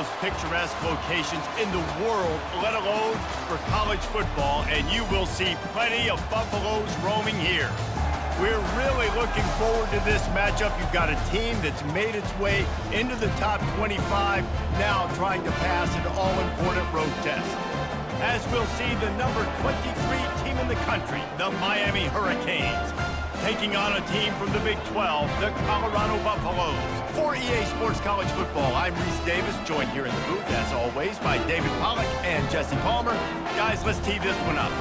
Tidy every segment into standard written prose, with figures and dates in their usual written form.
most picturesque locations in the world, let alone for college football, and you will see plenty of Buffaloes roaming here. We're really looking forward to this matchup. You've got a team that's made its way into the top 25, now trying to pass an all-important road test. As we'll see the number 23 team in the country, the Miami Hurricanes, taking on a team from the Big 12, the Colorado Buffaloes. For EA Sports College Football, I'm Reese Davis, joined here in the booth, as always, by David Pollack and Jesse Palmer. Guys, let's tee this one up.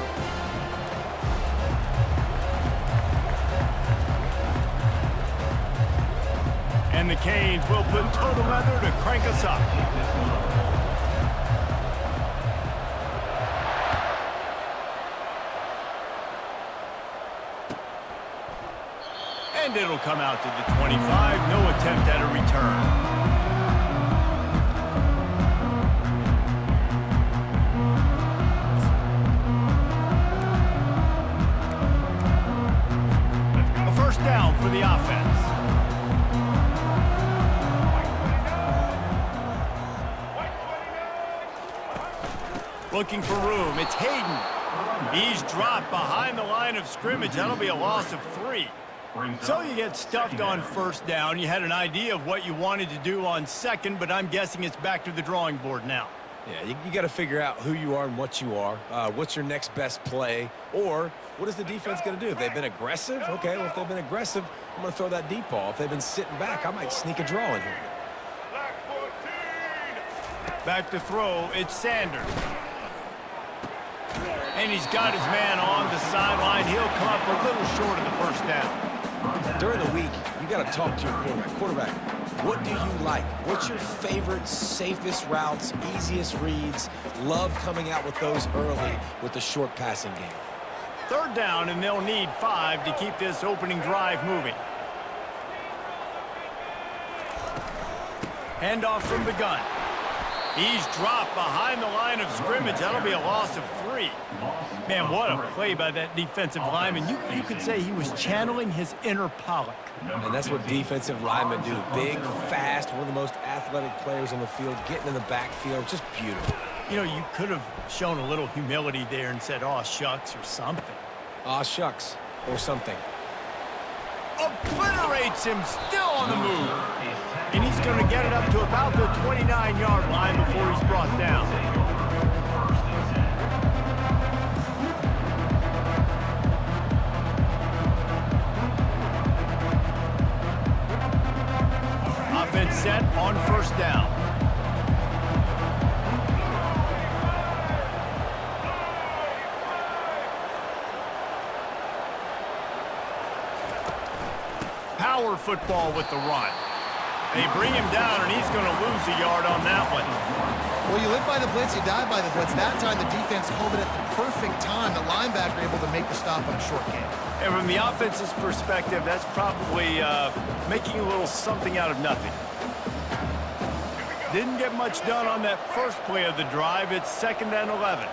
And the Canes will put total leather to crank us up. And it'll come out to the 25. No attempt at a return. A first down for the offense. Looking for room. It's Hayden. He's dropped behind the line of scrimmage. That'll be a loss of 3. So you get stuffed on first down. You had an idea of what you wanted to do on second, but I'm guessing it's back to the drawing board now. Yeah, you got to figure out who you are and what you are. What's your next best play? Or what is the defense going to do? If they've been aggressive, okay, well, if they've been aggressive, I'm going to throw that deep ball. If they've been sitting back, I might sneak a draw in here. Back to throw, it's Sanders. And he's got his man on the sideline. He'll come up a little short of the first down. During the week, you got to talk to your quarterback. Quarterback, what do you like? What's your favorite, safest routes, easiest reads? Love coming out with those early with the short passing game. Third down, and they'll need 5 to keep this opening drive moving. Handoff from the gun. He's dropped behind the line of scrimmage. That'll be a loss of 3. Man, what a play by that defensive lineman. You could say he was channeling his inner Pollock. And that's what defensive linemen do. Big, fast, one of the most athletic players on the field, getting in the backfield. Just beautiful. You know, you could have shown a little humility there and said, "Aw, shucks," or something. Aw, shucks, or something. Obliterates him, still on the move. And he's going to get it up to about the 29-yard line before he's brought down. Offense set on first down. Power football with the run. They bring him down, and he's going to lose a yard on that one. Well, you live by the blitz, you die by the blitz. That time, the defense called it at the perfect time. The linebacker able to make the stop on a short game. And from the offense's perspective, that's probably making a little something out of nothing. Didn't get much done on that first play of the drive. It's 2nd and 11.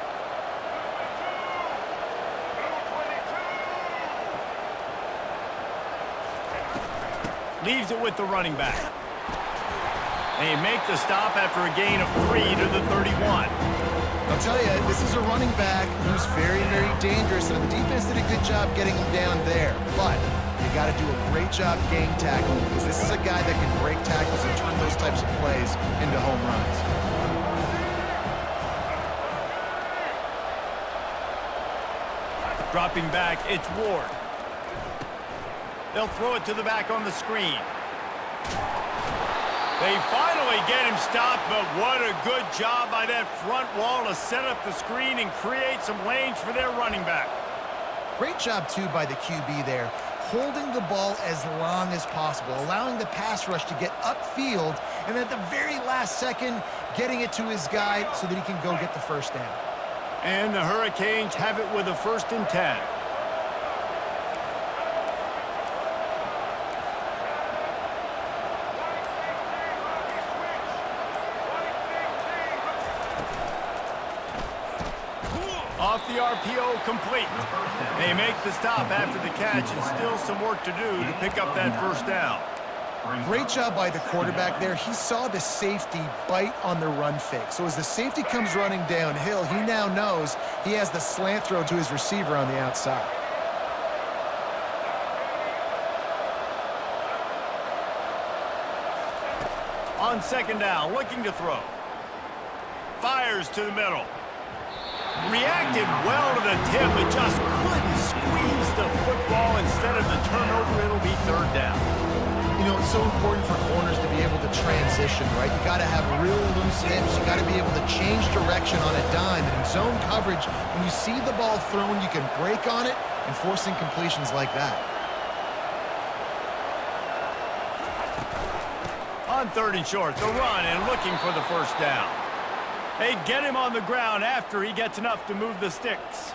Leaves it with the running back. They make the stop after a gain of 3 to the 31. I'll tell you, this is a running back who's very, very dangerous, and the defense did a good job getting him down there. But you got to do a great job game tackling, because this is a guy that can break tackles and turn those types of plays into home runs. Dropping back, it's Ward. They'll throw it to the back on the screen. They finally get him stopped, but what a good job by that front wall to set up the screen and create some lanes for their running back. Great job, too, by the QB there, holding the ball as long as possible, allowing the pass rush to get upfield, and at the very last second, getting it to his guy so that he can go get the first down. And the Hurricanes have it with a 1st and 10. Off the RPO, complete. They make the stop after the catch, and still some work to do to pick up that first down. Great job by the quarterback there. He saw the safety bite on the run fake. So as the safety comes running downhill, he now knows he has the slant throw to his receiver on the outside. On second down, looking to throw. Fires to the middle. Reacted well to the tip, but just couldn't squeeze the football. Instead of the turnover, it'll be third down. You know, it's so important for corners to be able to transition, right? You got to have real loose hips. You got to be able to change direction on a dime. And in zone coverage, when you see the ball thrown, you can break on it and force incompletions like that. On third and short, the run and looking for the first down. They get him on the ground after he gets enough to move the sticks.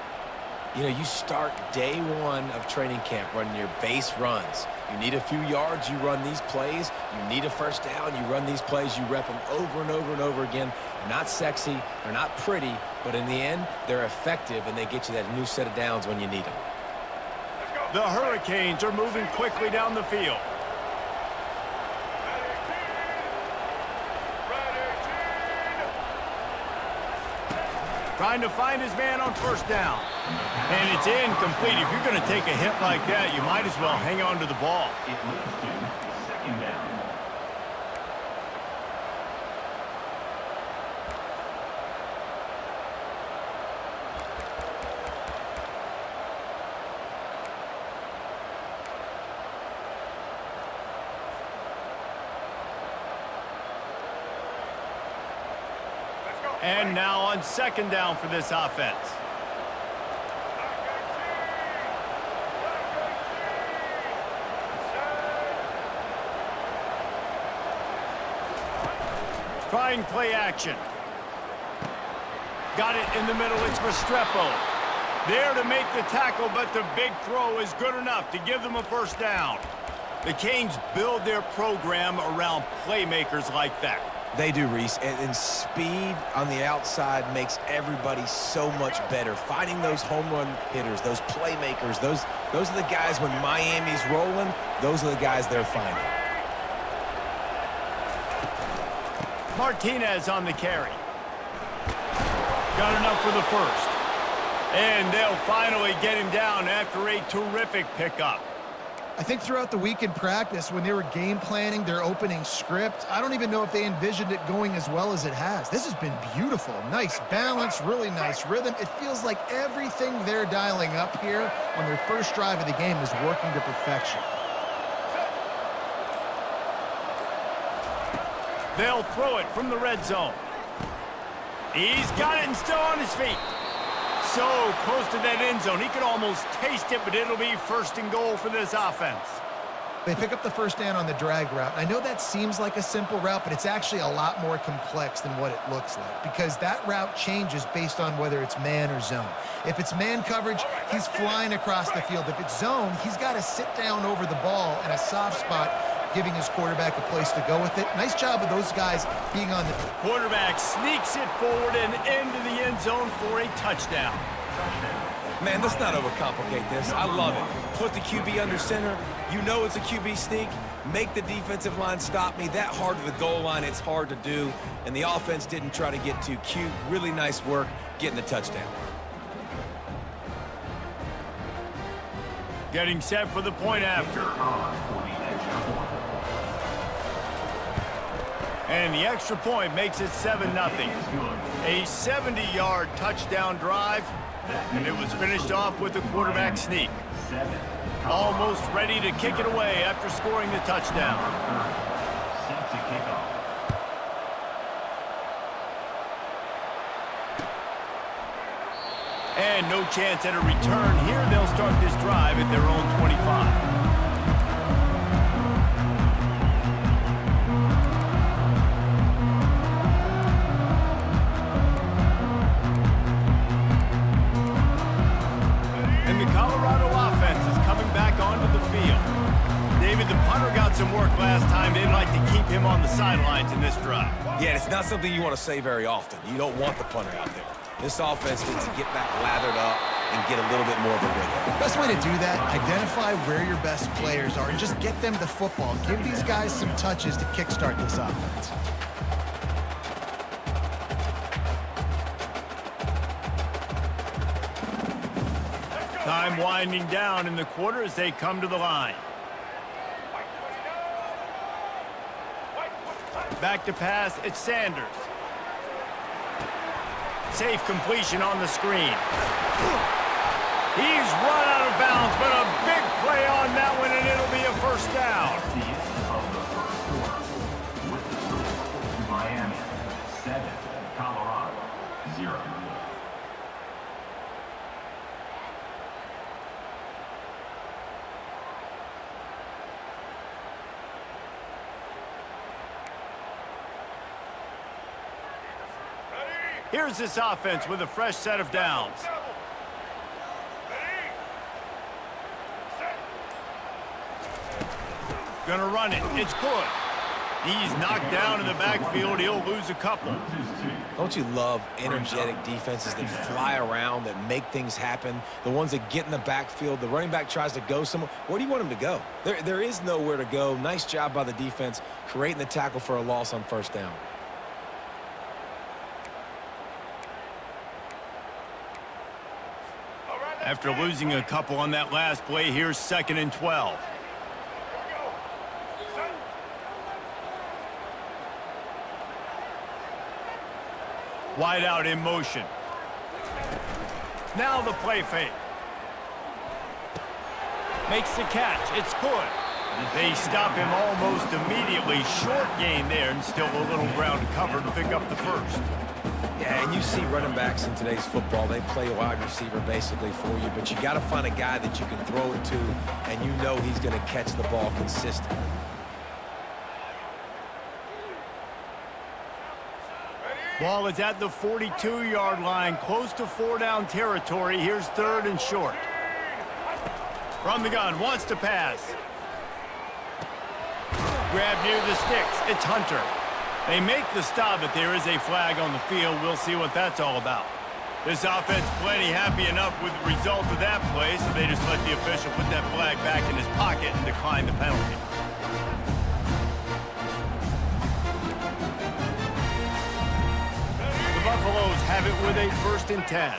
You know, you start day one of training camp running your base runs. You need a few yards, you run these plays. You need a first down, you run these plays. You rep them over and over and over again. They're not sexy, they're not pretty, but in the end, they're effective, and they get you that new set of downs when you need them. The Hurricanes are moving quickly down the field. Trying to find his man on first down. And it's incomplete. If you're going to take a hit like that, you might as well hang on to the ball. It moves to second down. And now on second down for this offense. Trying play action. Got it in the middle. It's Restrepo. There to make the tackle, but the big throw is good enough to give them a first down. The Canes build their program around playmakers like that. They do, Reese, and speed on the outside makes everybody so much better. Finding those home run hitters, those playmakers, those are the guys when Miami's rolling, those are the guys they're finding. Martinez on the carry. Got enough for the first. And they'll finally get him down after a terrific pickup. I think throughout the week in practice, when they were game planning their opening script, I don't even know if they envisioned it going as well as it has. This has been beautiful. Nice balance, really nice rhythm. It feels like everything they're dialing up here on their first drive of the game is working to perfection. They'll throw it from the red zone. He's got it and still on his feet. So close to that end zone. He could almost taste it, but it'll be first and goal for this offense. They pick up the first down on the drag route. I know that seems like a simple route, but it's actually a lot more complex than what it looks like because that route changes based on whether it's man or zone. If it's man coverage, he's flying across the field. If it's zone, he's got to sit down over the ball in a soft spot, giving his quarterback a place to go with it. Nice job of those guys being on the... Quarterback sneaks it forward and into the end zone for a touchdown. Man, let's not overcomplicate this. I love it. Put the QB under center. You know it's a QB sneak. Make the defensive line stop me. That hard to the goal line, it's hard to do. And the offense didn't try to get too cute. Really nice work getting the touchdown. Getting set for the point after. And the extra point makes it 7-0. A 70-yard touchdown drive, and it was finished off with a quarterback sneak. Almost ready to kick it away after scoring the touchdown. And no chance at a return here. They'll start this drive at their own 25. Some work last time. They'd like to keep him on the sidelines in this drive. Yeah, it's not something you want to say very often. You don't want the punter out there. This offense needs to get back lathered up, and get a little bit more of a rhythm. Best way to do that, identify where your best players are and just get them the football. Give these guys some touches to kickstart this offense. Time winding down in the quarter as they come to the line. Back to pass, it's Sanders. Safe completion on the screen. He's run out of bounds, but a big play on that one, and it'll be a first down. The end of the first quarter with the score, Miami 7, Colorado 0. Here's this offense with a fresh set of downs. Gonna run it. It's good. He's knocked down in the backfield. He'll lose a couple. Don't you love energetic defenses that fly around, that make things happen? The ones that get in the backfield, the running back tries to go somewhere. Where do you want him to go? There is nowhere to go. Nice job by the defense, creating the tackle for a loss on first down. After losing a couple on that last play, here's 2nd and 12. Wide out in motion. Now the play fake. Makes the catch. It's good. They stop him almost immediately. Short gain there, and still a little ground to cover to pick up the first. Yeah, and you see running backs in today's football, they play wide receiver basically for you, but you got to find a guy that you can throw it to, and you know he's going to catch the ball consistently. Ball is at the 42-yard line, close to 4-down territory. Here's 3rd and short. From the gun, wants to pass. Grab near the sticks. It's Hunter. They make the stop, but there is a flag on the field. We'll see what that's all about. This offense plenty happy enough with the result of that play, so they just let the official put that flag back in his pocket and decline the penalty. The Buffaloes have it with a 1st and 10.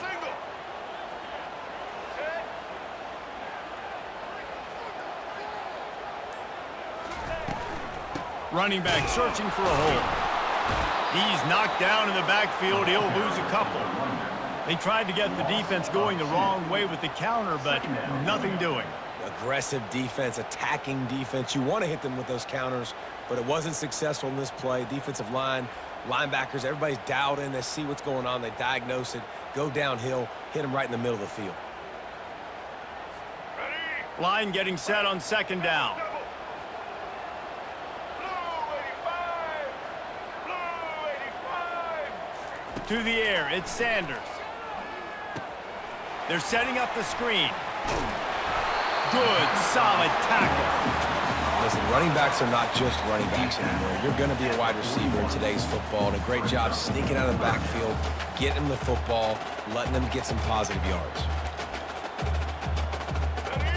Running back searching for a hole. He's knocked down in the backfield. He'll lose a couple. They tried to get the defense going the wrong way with the counter, but nothing doing. Aggressive defense, attacking defense. You want to hit them with those counters, but it wasn't successful in this play. Defensive line, linebackers, everybody's dialed in. They see what's going on. They diagnose it, go downhill, hit them right in the middle of the field. Line getting set on 2nd down. To the air, it's Sanders. They're setting up the screen. Good, solid tackle. Listen, running backs are not just running backs anymore. You're going to be a wide receiver in today's football, and a great job sneaking out of the backfield, getting them the football, letting them get some positive yards.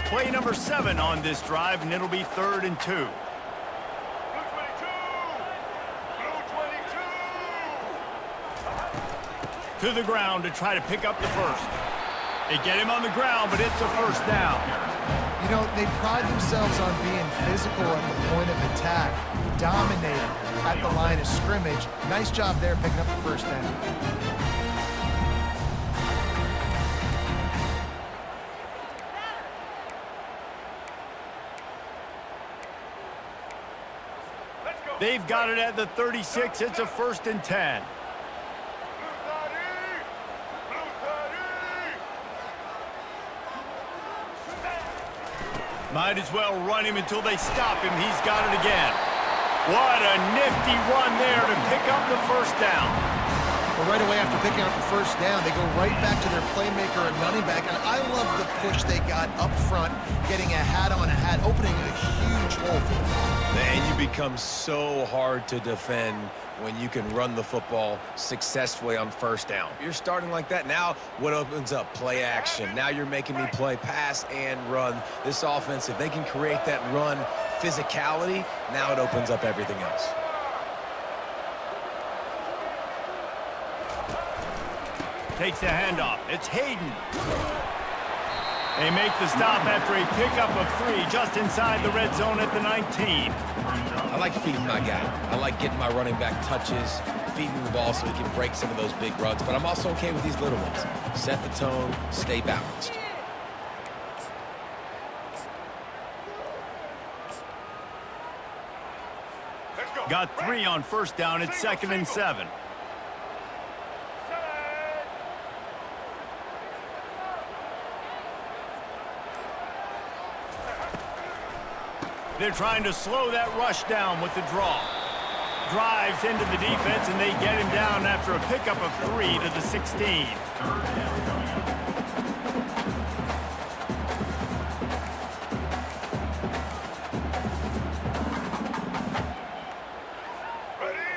Play number 7 on this drive, and it'll be 3rd and 2. To the ground to try to pick up the first. They get him on the ground, but it's a first down. You know, they pride themselves on being physical at the point of attack, dominating at the line of scrimmage. Nice job there picking up the first down. They've got it at the 36. It's a 1st and 10. Might as well run him until they stop him. He's got it again. What a nifty run there to pick up the first down. Well, right away after picking up the first down, they go right back to their playmaker and running back. And I love the push they got up front, getting a hat on a hat, opening a huge hole for them. And you become so hard to defend when you can run the football successfully on first down. You're starting like that. Now what opens up? Play action. Now you're making me play pass and run. This offense, if they can create that run physicality, now it opens up everything else. Takes the handoff. It's Hayden. They make the stop after a pickup of 3 just inside the red zone at the 19. I like feeding my guy. I like getting my running back touches, feeding the ball so he can break some of those big runs, but I'm also okay with these little ones. Set the tone, stay balanced. Got 3 on first down. It's 2nd and 7. They're trying to slow that rush down with the draw. Drives into the defense, and they get him down after a pickup of 3 to the 16.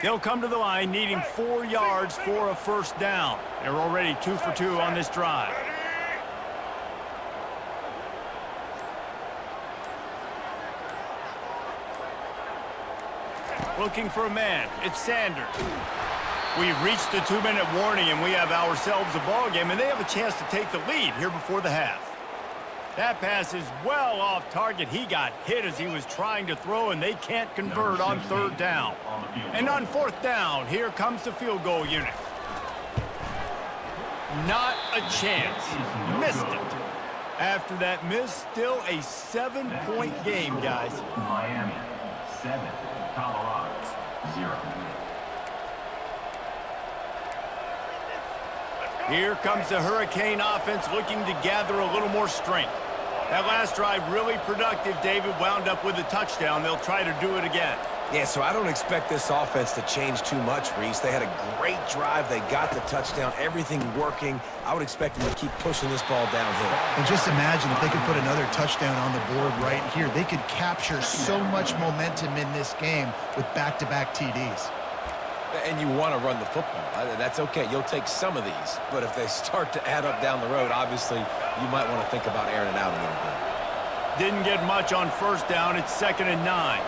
They'll come to the line needing 4 yards for a first down. They're already 2 for 2 on this drive. Looking for a man. It's Sanders. We've reached the 2-minute warning, and we have ourselves a ball game, and they have a chance to take the lead here before the half. That pass is well off target. He got hit as he was trying to throw, and they can't convert on 3rd down. And on 4th down, here comes the field goal unit. Not a chance. Missed it. After that miss, still a 7-point game, guys. Miami 7, Colorado 0. Here comes the Hurricane offense looking to gather a little more strength. That last drive really productive. David wound up with a touchdown. They'll try to do it again. Yeah, so I don't expect this offense to change too much, Reese. They had a great drive. They got the touchdown, everything working. I would expect them to keep pushing this ball downhill. And just imagine if they could put another touchdown on the board right here. They could capture so much momentum in this game with back-to-back TDs. And you want to run the football. That's okay. You'll take some of these. But if they start to add up down the road, obviously, you might want to think about airing it out a little bit. Didn't get much on first down. It's 2nd and 9.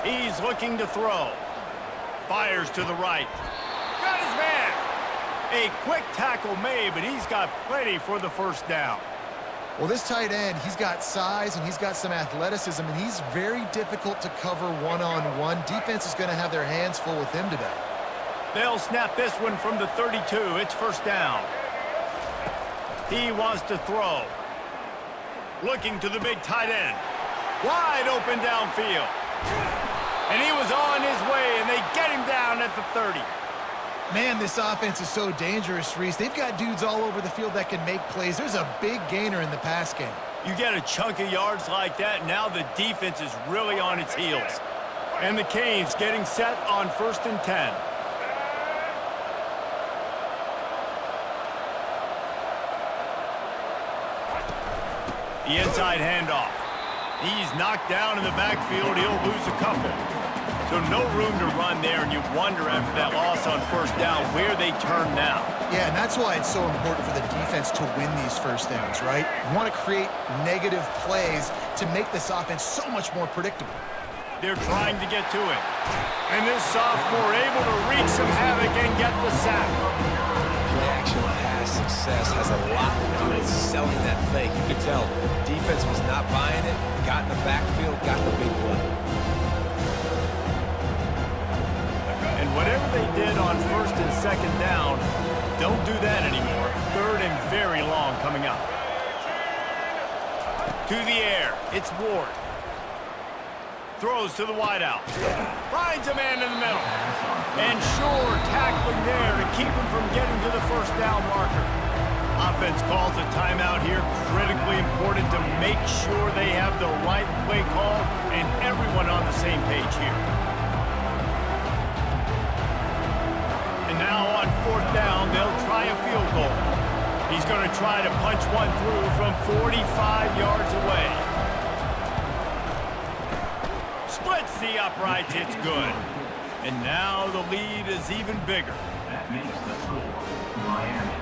He's looking to throw. Fires to the right. Got his man. A quick tackle made, but he's got plenty for the first down. Well, this tight end, he's got size and he's got some athleticism, and he's very difficult to cover one-on-one. Defense is going to have their hands full with him today. They'll snap this one from the 32. It's first down. He wants to throw. Looking to the big tight end. Wide open downfield. And he was on his way, and they get him down at the 30. Man, this offense is so dangerous, Reese. They've got dudes all over the field that can make plays. There's a big gainer in the pass game. You get a chunk of yards like that, now the defense is really on its heels. And the Canes getting set on 1st and 10. The inside handoff. He's knocked down in the backfield. He'll lose a couple. So no room to run there, and you wonder after that loss on first down where they turn now. Yeah, and that's why it's so important for the defense to win these first downs, right? You want to create negative plays to make this offense so much more predictable. They're trying to get to it. And this sophomore able to wreak some havoc and get the sack. Play-action pass success has a lot to do with selling that fake. You could tell defense was not buying it, got in the backfield, got the big play. And whatever they did on 1st and 2nd down, don't do that anymore. 3rd and very long coming up. To the air, it's Ward. Throws to the wideout. Finds a man in the middle. And sure tackling there to keep him from getting to the first down marker. Offense calls a timeout here. Critically important to make sure they have the right play call and everyone on the same page here. And now on 4th down, they'll try a field goal. He's going to try to punch one through from 45 yards away. Splits the uprights, it's good. And now the lead is even bigger. That makes the score Miami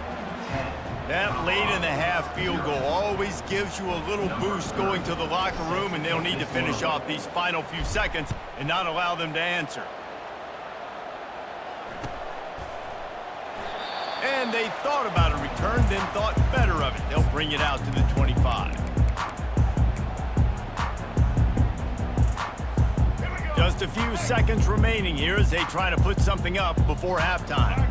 10. That late-in-the-half field goal always gives you a little boost going to the locker room, and they'll need to finish off these final few seconds and not allow them to answer. And they thought about a return, then thought better of it. They'll bring it out to the 25. Just a few seconds remaining here as they try to put something up before halftime.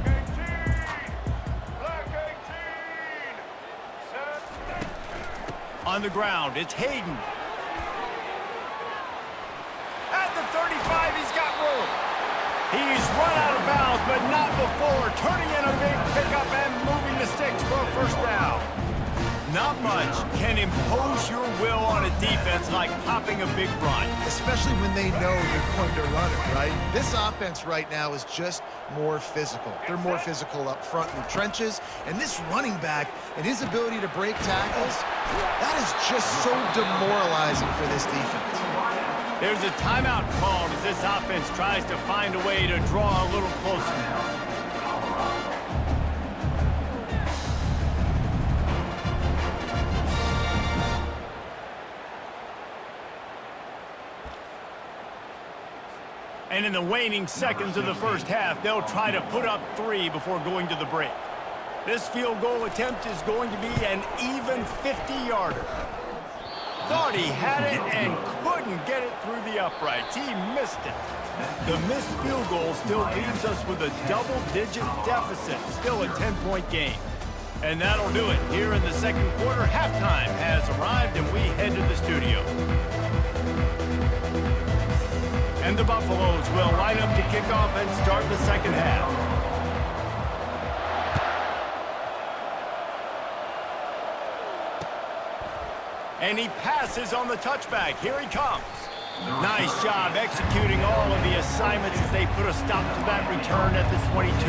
On the ground, it's Hayden. At the 35, he's got room. He's run out of bounds, but not before turning in a big pickup and moving the sticks for a first down. Not much can impose your will on a defense like popping a big run. Especially when they know you're going to run it, right? This offense right now is just more physical. They're more physical up front in the trenches, and this running back and his ability to break tackles, that is just so demoralizing for this defense. There's a timeout called as this offense tries to find a way to draw a little closer. And in the waning seconds of the first half, they'll try to put up 3 before going to the break. This field goal attempt is going to be an even 50-yarder. Thought he had it and couldn't get it through the uprights. He missed it. The missed field goal still leaves us with a double-digit deficit, still a 10-point game. And that'll do it. Here in the second quarter, halftime has arrived, and we head to the studio. And the Buffaloes will line up to kick off and start the second half. And he passes on the touchback. Here he comes. Nice job executing all of the assignments as they put a stop to that return at the 22.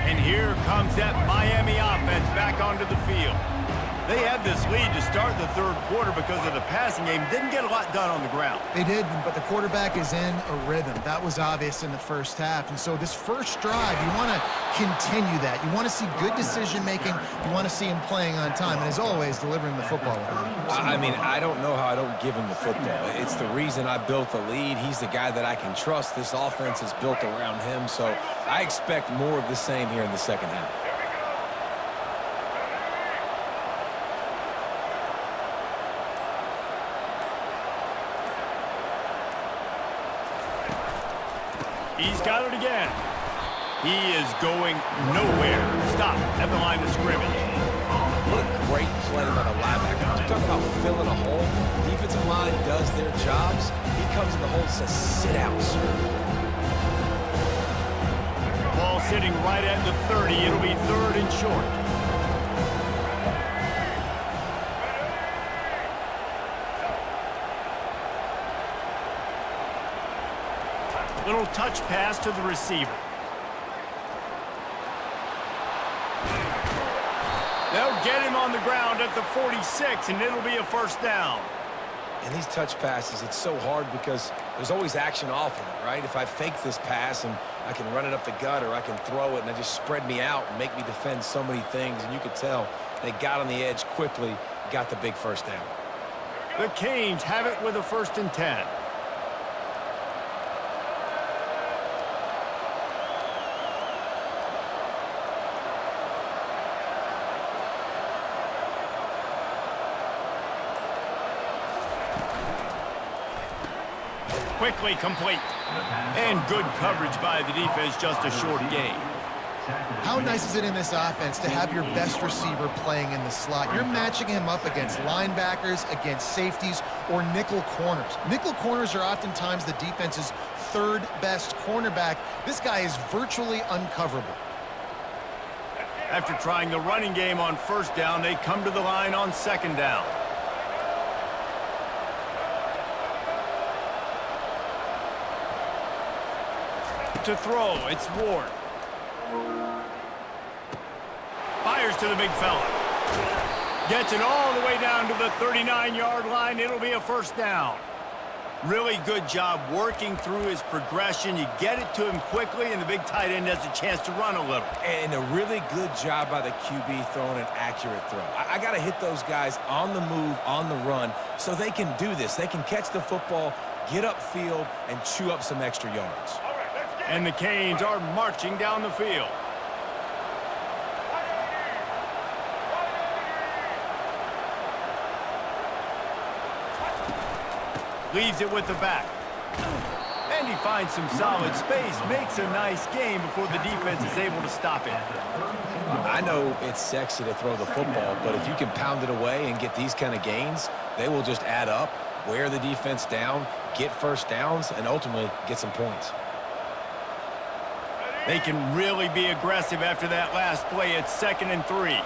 And here comes that Miami offense back onto the field. They had this lead to start the third quarter because of the passing game. Didn't get a lot done on the ground. They did, but the quarterback is in a rhythm. That was obvious in the first half. And so this first drive, you want to continue that. You want to see good decision-making. You want to see him playing on time. And as always, delivering the football. I mean, I don't know how I don't give him the football. It's the reason I built the lead. He's the guy that I can trust. This offense is built around him. So I expect more of the same here in the second half. He's got it again. He is going nowhere. Stop at the line of scrimmage. What a great play by the linebacker. I'm talking about filling a hole. Defensive line does their jobs. He comes in the hole and says, sit out, sir. Ball sitting right at the 30. It'll be third and short. Little touch pass to the receiver. They'll get him on the ground at the 46, and it'll be a first down. And these touch passes, it's so hard because there's always action off of it, right? If I fake this pass and I can run it up the gut or I can throw it and they just spread me out and make me defend so many things, and you could tell they got on the edge quickly, got the big first down. The Canes have it with a 1st and 10. Quickly complete. And good coverage by the defense, just a short gain. How nice is it in this offense to have your best receiver playing in the slot? You're matching him up against linebackers, against safeties, or nickel corners. Nickel corners are oftentimes the defense's third best cornerback. This guy is virtually uncoverable. After trying the running game on first down, they come to the line on second down. To throw, it's Ward. Fires to the big fella. Gets it all the way down to the 39-yard line. It'll be a first down. Really good job working through his progression. You get it to him quickly, and the big tight end has a chance to run a little. And a really good job by the QB throwing an accurate throw. I got to hit those guys on the move, on the run, so they can do this. They can catch the football, get upfield, and chew up some extra yards. And the Canes are marching down the field. Leaves it with the back. And he finds some solid space, makes a nice game before the defense is able to stop it. I know it's sexy to throw the football, but if you can pound it away and get these kind of gains, they will just add up, wear the defense down, get first downs, and ultimately get some points. They can really be aggressive after that last play. It's 2nd and 3.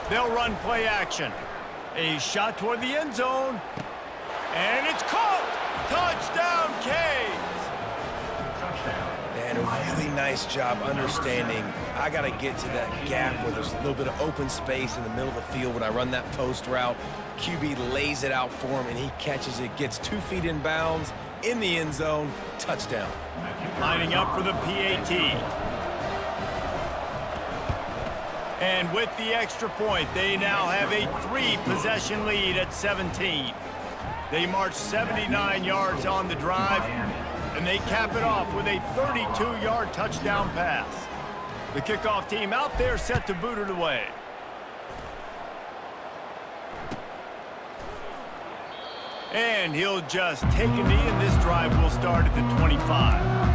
They'll run play action. A shot toward the end zone. And it's caught! Touchdown, Canes! And a really nice job understanding I got to get to that gap where there's a little bit of open space in the middle of the field when I run that post route. QB lays it out for him, and he catches it, gets 2 feet in bounds, in the end zone, touchdown. Lining up for the PAT. And with the extra point, they now have a 3-possession lead at 17. They march 79 yards on the drive, and they cap it off with a 32-yard touchdown pass. The kickoff team out there set to boot it away. And he'll just take a knee, and this drive will start at the 25.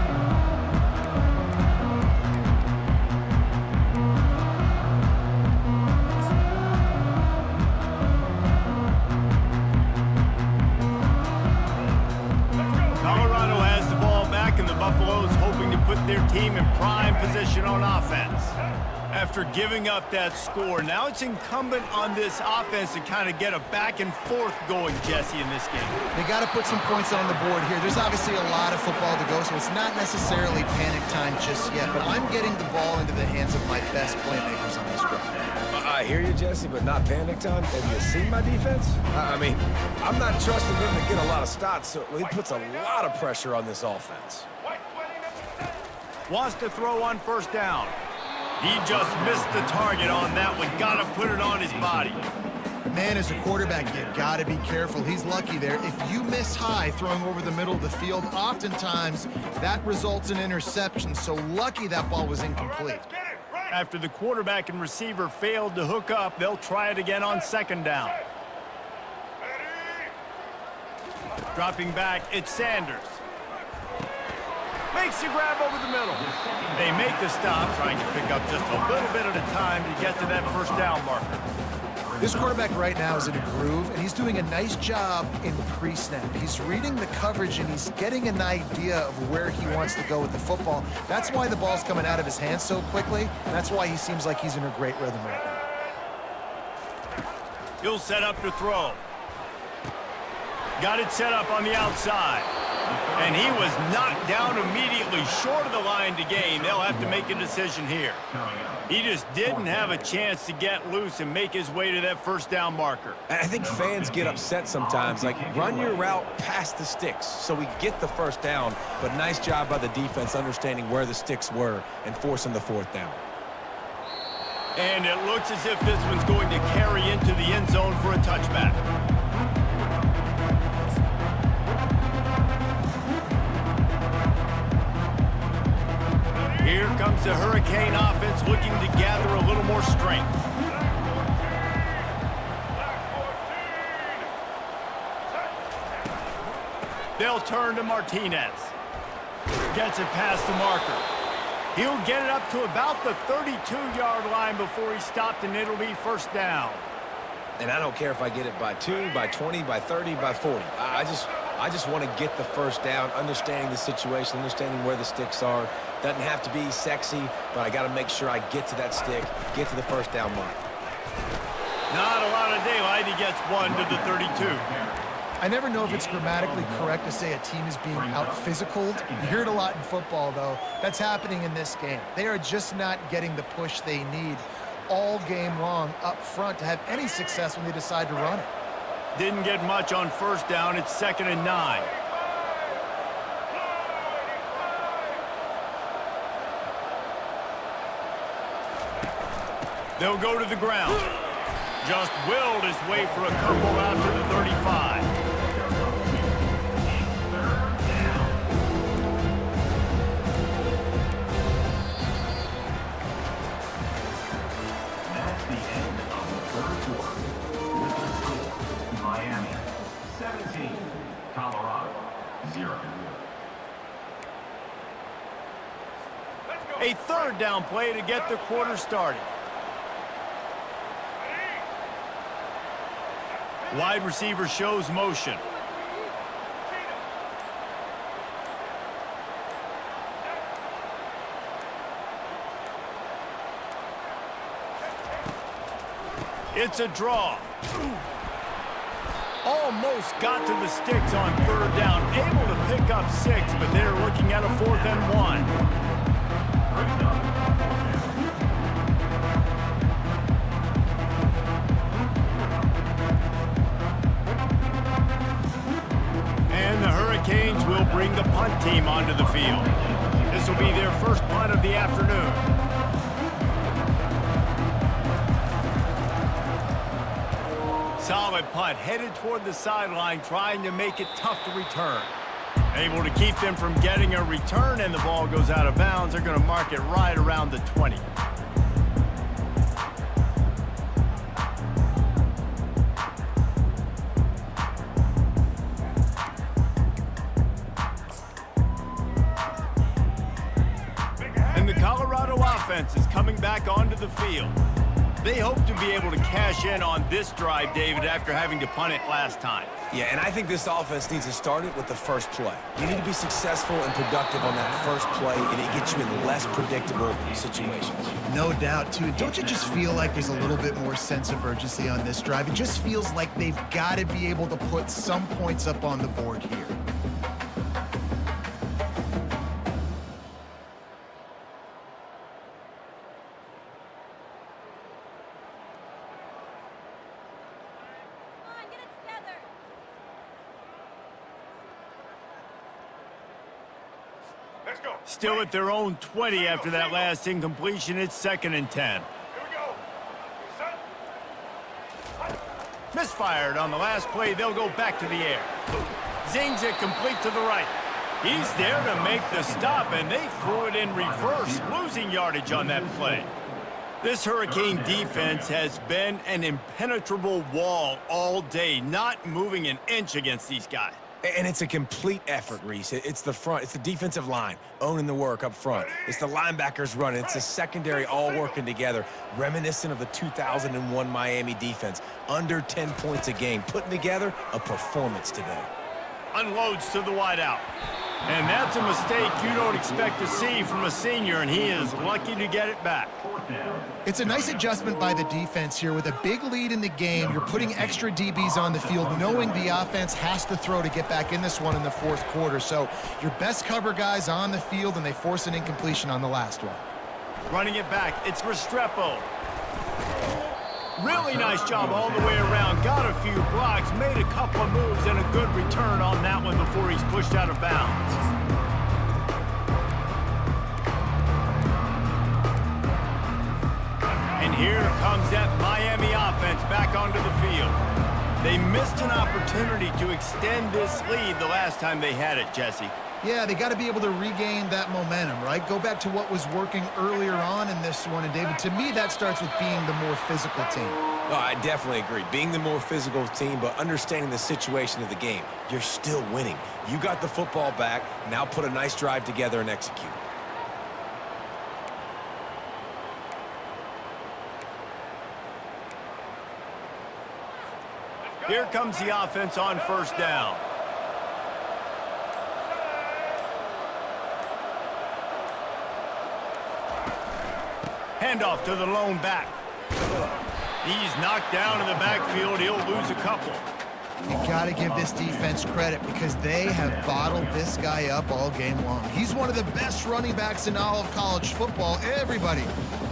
Buffalo's hoping to put their team in prime position on offense. After giving up that score, now it's incumbent on this offense to kind of get a back and forth going, Jesse, in this game. They got to put some points on the board here. There's obviously a lot of football to go, so it's not necessarily panic time just yet, but I'm getting the ball into the hands of my best playmakers on this drive. I hear you, Jesse, but not panic time. Have you seen my defense? I mean, I'm not trusting them to get a lot of stops, so he puts a lot of pressure on this offense. Wants to throw on first down. He just missed the target on that one. Got to put it on his body. Man, as a quarterback, you got to be careful. He's lucky there. If you miss high throwing over the middle of the field, oftentimes that results in interception. So lucky that ball was incomplete. After the quarterback and receiver failed to hook up, they'll try it again on 2nd down. Dropping back, it's Sanders. Makes the grab over the middle. They make the stop, trying to pick up just a little bit at a time to get to that first down marker. This quarterback right now is in a groove, and he's doing a nice job in pre-snap. He's reading the coverage, and he's getting an idea of where he wants to go with the football. That's why the ball's coming out of his hands so quickly, and that's why he seems like he's in a great rhythm right now. He'll set up to throw. Got it set up on the outside. And he was knocked down immediately short of the line to gain. They'll have to make a decision here. He just didn't have a chance to get loose and make his way to that first down marker. I think fans get upset sometimes, like run your route past the sticks so we get the first down, but nice job by the defense understanding where the sticks were and forcing the 4th down. And it looks as if this one's going to carry into the end zone for a touchback. Here comes the Hurricane offense looking to gather a little more strength. They'll turn to Martinez. Gets it past the marker. He'll get it up to about the 32-yard line before he stopped, and it'll be first down. And I don't care if I get it by 2, by 20, by 30, by 40. I just want to get the first down, understanding the situation, understanding where the sticks are. Doesn't have to be sexy, but I got to make sure I get to that stick, get to the first down mark. Not a lot of daylight. He gets one to the 32. I never know if it's grammatically correct to say a team is being out-physicaled. You hear it a lot in football, though. That's happening in this game. They are just not getting the push they need all game long up front to have any success when they decide to run it. Didn't get much on first down. It's 2nd and 9. They'll go to the ground. Just willed his way for a couple out to the 35. That's the end of the third quarter. With the score, Miami 17, Colorado 0. A 3rd down play to get the quarter started. Wide receiver shows motion. It's a draw. Almost got to the sticks on 3rd down. Able to pick up 6, but they're looking at a 4th and 1. And the Hurricanes will bring the punt team onto the field. This will be their first punt of the afternoon. Solid punt, headed toward the sideline, trying to make it tough to return. Able to keep them from getting a return, and the ball goes out of bounds. They're going to mark it right around the 20. And the Colorado offense is coming back onto the field. They hope to be able to cash in on this drive, David, after having to punt it last time. Yeah, and I think this offense needs to start it with the first play. You need to be successful and productive on that first play, and it gets you in less predictable situations. No doubt, too. Don't you just feel like there's a little bit more sense of urgency on this drive? It just feels like they've got to be able to put some points up on the board here. Still at their own 20 after that last incompletion. It's 2nd and 10. Misfired on the last play. They'll go back to the air. Zings it complete to the right. He's there to make the stop, and they threw it in reverse, losing yardage on that play. This Hurricane defense has been an impenetrable wall all day, not moving an inch against these guys. And it's a complete effort, Reese. It's the front. It's the defensive line owning the work up front. It's the linebackers running. It's the secondary all working together, reminiscent of the 2001 Miami defense. Under 10 points a game, putting together a performance today. Unloads to the wideout. And that's a mistake you don't expect to see from a senior, and he is lucky to get it back. It's a nice adjustment by the defense here. With a big lead in the game, you're putting extra DBs on the field, knowing the offense has to throw to get back in this one in the 4th quarter. So your best cover guys on the field, and they force an incompletion on the last one. Running it back, it's Restrepo. Really nice job all the way around. Got a few blocks, made a couple of moves, and a good return on that one before he's pushed out of bounds. And here comes that Miami offense back onto the field. They missed an opportunity to extend this lead the last time they had it, Jesse. Yeah, they got to be able to regain that momentum, right? Go back to what was working earlier on in this one. And, David, to me, that starts with being the more physical team. Oh, I definitely agree. Being the more physical team, but understanding the situation of the game. You're still winning. You got the football back. Now put a nice drive together and execute. Here comes the offense on 1st down. Handoff to the lone back. He's knocked down in the backfield. He'll lose a couple. You got to give this defense credit because they have bottled this guy up all game long. He's one of the best running backs in all of college football. Everybody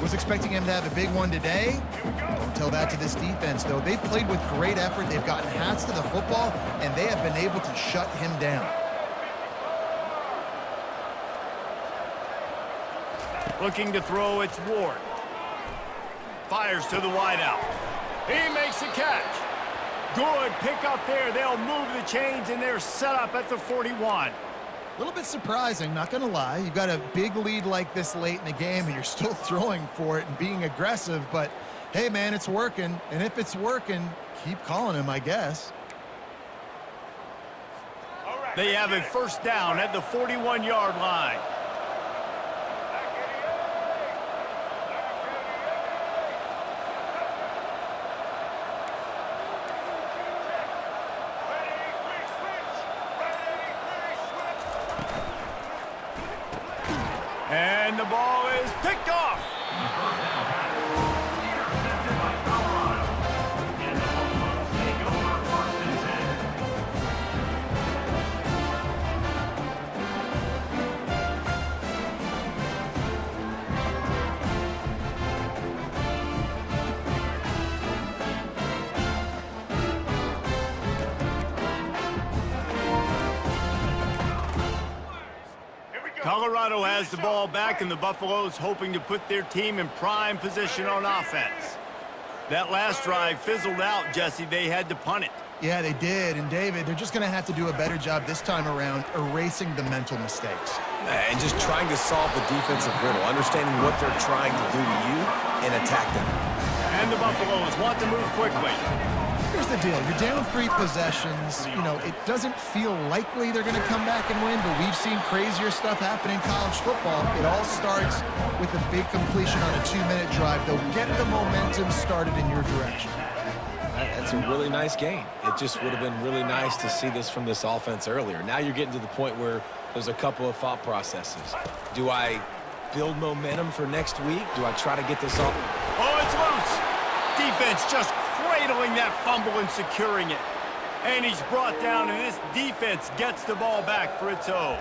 was expecting him to have a big one today. Don't tell that to this defense, though. They've played with great effort. They've gotten hats to the football, and they have been able to shut him down. Looking to throw, it's Ward. Fires to the wideout. He makes the catch. Good pick up there. They'll move the chains, and they're set up at the 41. A little bit surprising, not going to lie. You've got a big lead like this late in the game, and you're still throwing for it and being aggressive. But, hey, man, it's working. And if it's working, keep calling him, I guess. They have a first down at the 41-yard line. And the ball is picked off. Intercepted by Colorado. And the Buffaloes take over 1st and 10. Colorado has the ball back, and the Buffaloes hoping to put their team in prime position on offense. That last drive fizzled out, Jesse. They had to punt it. Yeah, they did. And, David, they're just going to have to do a better job this time around erasing the mental mistakes. And just trying to solve the defensive riddle, understanding what they're trying to do to you and attack them. And the Buffaloes want to move quickly. Here's the deal. You're down 3 possessions. You know, it doesn't feel likely they're going to come back and win, but we've seen crazier stuff happen in college football. It all starts with a big completion on a 2-minute drive. They'll get the momentum started in your direction. That's a really nice game. It just would have been really nice to see this from this offense earlier. Now you're getting to the point where there's a couple of thought processes. Do I build momentum for next week? Do I try to get this off? Oh, it's loose. Defense just cradling that fumble and securing it. And he's brought down, and this defense gets the ball back for its own.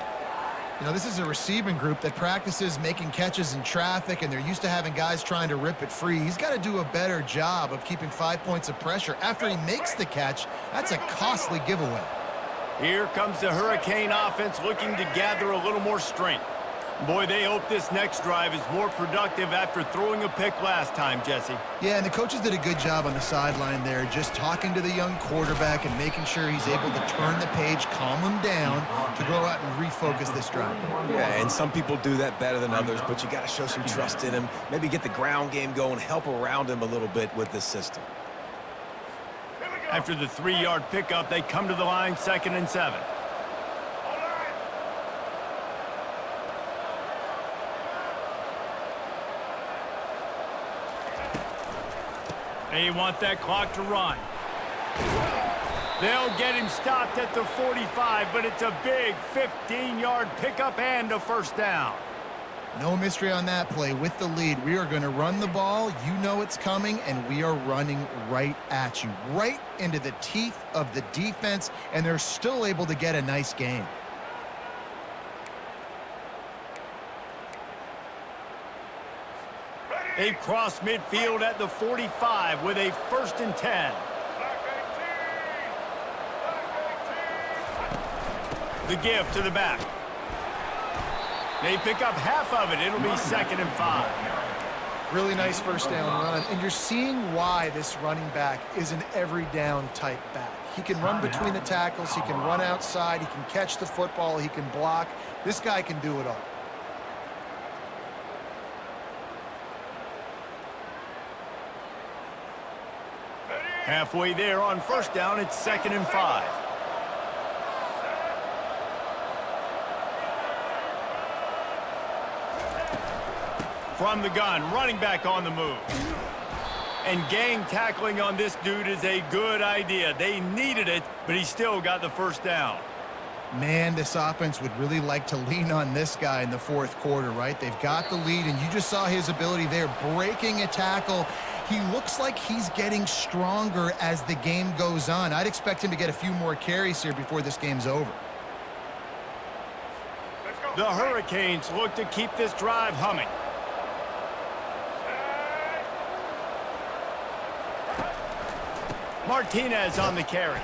You know, this is a receiving group that practices making catches in traffic, and they're used to having guys trying to rip it free. He's got to do a better job of keeping 5 points of pressure. After he makes the catch, that's a costly giveaway. Here comes the Hurricane offense looking to gather a little more strength. Boy, they hope this next drive is more productive after throwing a pick last time, Jesse. Yeah, and the coaches did a good job on the sideline there, just talking to the young quarterback and making sure he's able to turn the page, calm him down to go out and refocus this drive. Yeah, and some people do that better than others, but you got to show some trust in him. Maybe get the ground game going, help around him a little bit with this system. After the 3-yard pickup, they come to the line, 2nd and 7. They want that clock to run. They'll get him stopped at the 45, but it's a big 15-yard pickup and a first down. No mystery on that play. With the lead, we are going to run the ball. You know it's coming, and we are running right at you, right into the teeth of the defense, and they're still able to get a nice game. They cross midfield at the 45 with a 1st and 10. The give to the back. They pick up half of it. It'll be 2nd and 5. Really nice first down run, and you're seeing why this running back is an every down type back. He can run between the tackles, he can run outside, he can catch the football, he can block. This guy can do it all. Halfway there on first down, it's 2nd and 5. From the gun, running back on the move. And gang tackling on this dude is a good idea. They needed it, but he still got the first down. Man, this offense would really like to lean on this guy in the 4th quarter, right? They've got the lead, and you just saw his ability there, breaking a tackle. He looks like he's getting stronger as the game goes on. I'd expect him to get a few more carries here before this game's over. The Hurricanes look to keep this drive humming. Martinez on the carry.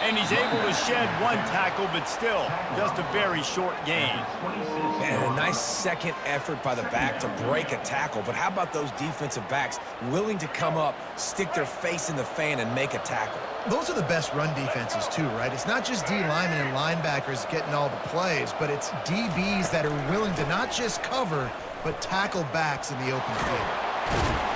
And he's able to shed one tackle, but still just a very short gain. And a nice second effort by the back to break a tackle. But how about those defensive backs willing to come up, stick their face in the fan, and make a tackle? Those are the best run defenses too, right? It's not just D linemen and linebackers getting all the plays, but it's DBs that are willing to not just cover, but tackle backs in the open field.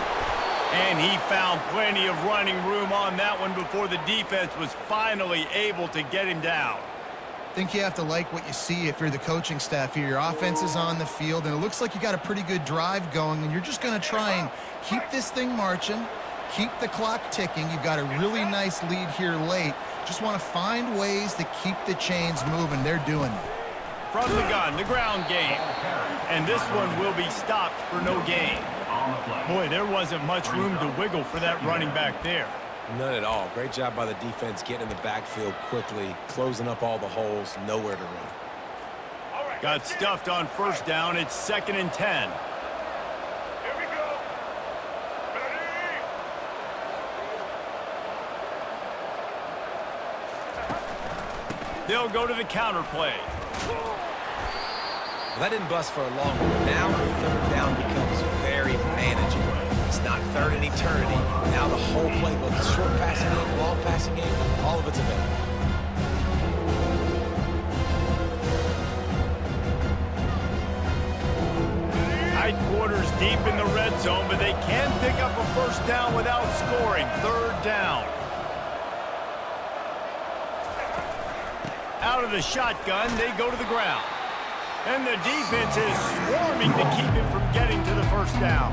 And he found plenty of running room on that one before the defense was finally able to get him down. I think you have to like what you see if you're the coaching staff here. Your offense is on the field, and it looks like you got a pretty good drive going, and you're just going to try and keep this thing marching, keep the clock ticking. You've got a really nice lead here late. Just want to find ways to keep the chains moving. They're doing it. From the gun, the ground game. And this one will be stopped for no gain. Boy, there wasn't much room to wiggle for that running back there. None at all. Great job by the defense getting in the backfield quickly, closing up all the holes, nowhere to run. Got stuffed on first down. It's 2nd and 10. They'll go to the counter play. Well, that didn't bust for a long one, but now third down becomes very manageable. It's not third in eternity. Now the whole playbook, short passing game, long passing game, all of it's available. Tight quarters deep in the red zone, but they can pick up a first down without scoring. 3rd down. Out of the shotgun, they go to the ground. And the defense is swarming to keep him from getting to the first down.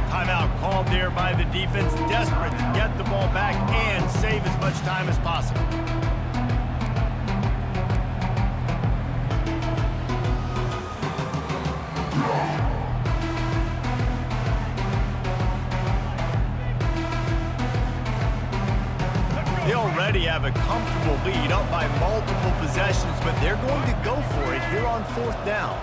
Timeout called there by the defense, desperate to get the ball back and save as much time as possible. They already have a comfortable lead up by multiple possessions, but they're going to go for it here on 4th down.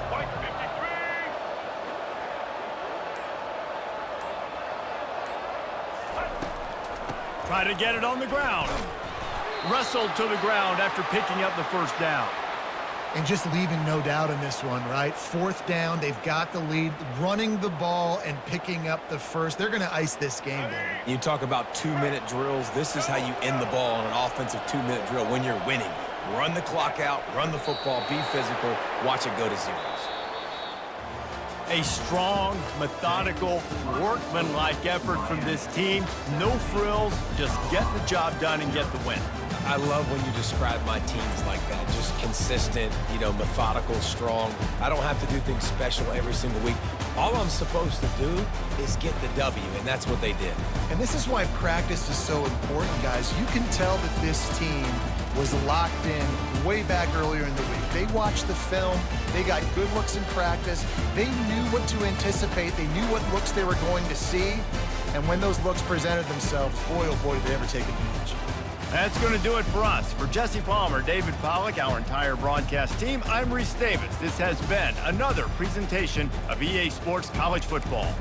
Try to get it on the ground. Wrestled to the ground after picking up the first down. And just leaving no doubt in this one, right? 4th down, they've got the lead, running the ball and picking up the first. They're going to ice this game, baby. You talk about 2-minute drills. This is how you end the ball on an offensive 2-minute drill when you're winning. Run the clock out, run the football, be physical, watch it go to zeros. A strong, methodical, workmanlike effort from this team. No frills, just get the job done and get the win. I love when you describe my teams like that. Just consistent, methodical, strong. I don't have to do things special every single week. All I'm supposed to do is get the W, and that's what they did. And this is why practice is so important, guys. You can tell that this team was locked in way back earlier in the week. They watched the film. They got good looks in practice. They knew what to anticipate. They knew what looks they were going to see. And when those looks presented themselves, boy, oh boy, did they ever take advantage. That's going to do it for us. For Jesse Palmer, David Pollack, our entire broadcast team, I'm Reese Davis. This has been another presentation of EA Sports College Football.